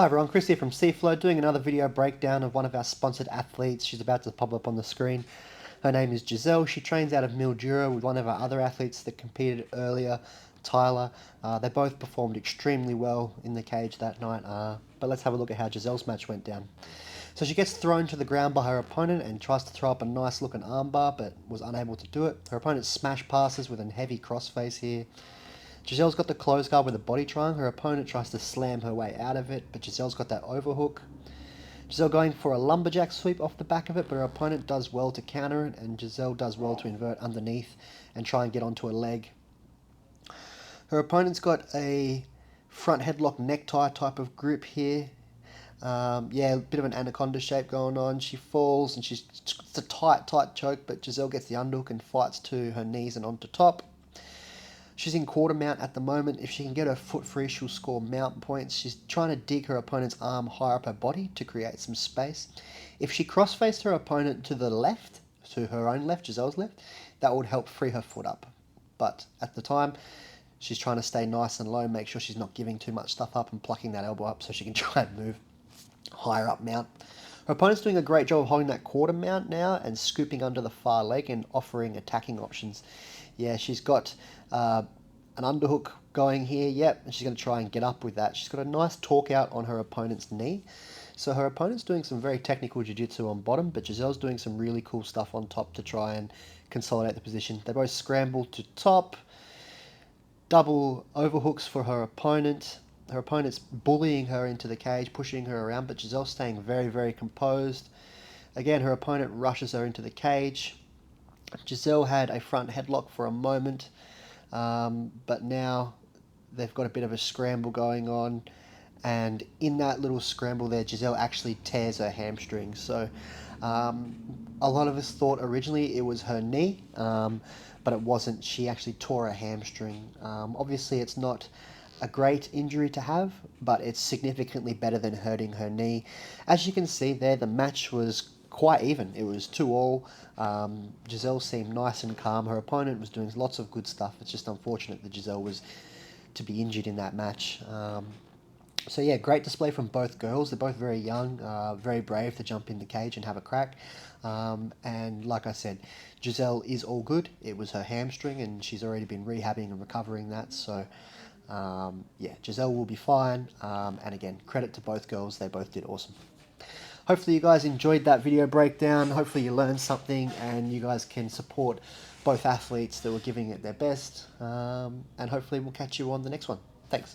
Hi everyone, Chris here from Seaflow, doing another video breakdown of one of our sponsored athletes. She's about to pop up on the screen. Her name is Giselle. She trains out of Mildura with one of our other athletes that competed earlier, Tyler. They both performed extremely well in the cage that night, but let's have a look at how Giselle's match went down. So she gets thrown to the ground by her opponent and tries to throw up a nice looking armbar, but was unable to do it. Her opponent smash passes with a heavy crossface here. Giselle's got the close guard with a body triangle. Her opponent tries to slam her way out of it, but Giselle's got that overhook. Giselle going for a lumberjack sweep off the back of it, but her opponent does well to counter it, and Giselle does well to invert underneath and try and get onto a leg. Her opponent's got a front headlock necktie type of grip here. Yeah, a bit of an anaconda shape going on. She falls, and it's a tight choke, but Giselle gets the underhook and fights to her knees and onto top. She's in quarter mount at the moment. If she can get her foot free, she'll score mount points. She's trying to dig her opponent's arm higher up her body to create some space. If she cross-faced her opponent to the left, to her own left, Giselle's left, that would help free her foot up. But at the time, she's trying to stay nice and low, make sure she's not giving too much stuff up and plucking that elbow up so she can try and move higher up mount. Her opponent's doing a great job of holding that quarter mount now and scooping under the far leg and offering attacking options. Yeah, she's got an underhook going here, yep, and she's going to try and get up with that. She's got a nice torque out on her opponent's knee. So her opponent's doing some very technical jiu-jitsu on bottom, but Giselle's doing some really cool stuff on top to try and consolidate the position. They both scramble to top, double overhooks for her opponent. Her opponent's bullying her into the cage, pushing her around, but Giselle's staying very, very composed. Again, her opponent rushes her into the cage. Giselle had a front headlock for a moment, but now they've got a bit of a scramble going on, and in that little scramble there, Giselle actually tears her hamstring. So a lot of us thought originally it was her knee, but it wasn't. She actually tore her hamstring. Obviously, it's not a great injury to have, but it's significantly better than hurting her knee. As you can see there, the match was quite even. It was 2-2. Giselle seemed nice and calm. Her opponent was doing lots of good stuff. It's just unfortunate that Giselle was to be injured in that match. So yeah, great display from both girls. They're both very young, very brave to jump in the cage and have a crack. And like I said, Giselle is all good. It was her hamstring, and she's already been rehabbing and recovering that. So yeah, Giselle will be fine. And again, credit to both girls. They both did awesome. Hopefully you guys enjoyed that video breakdown. Hopefully you learned something and you guys can support both athletes that were giving it their best. And hopefully we'll catch you on the next one. Thanks.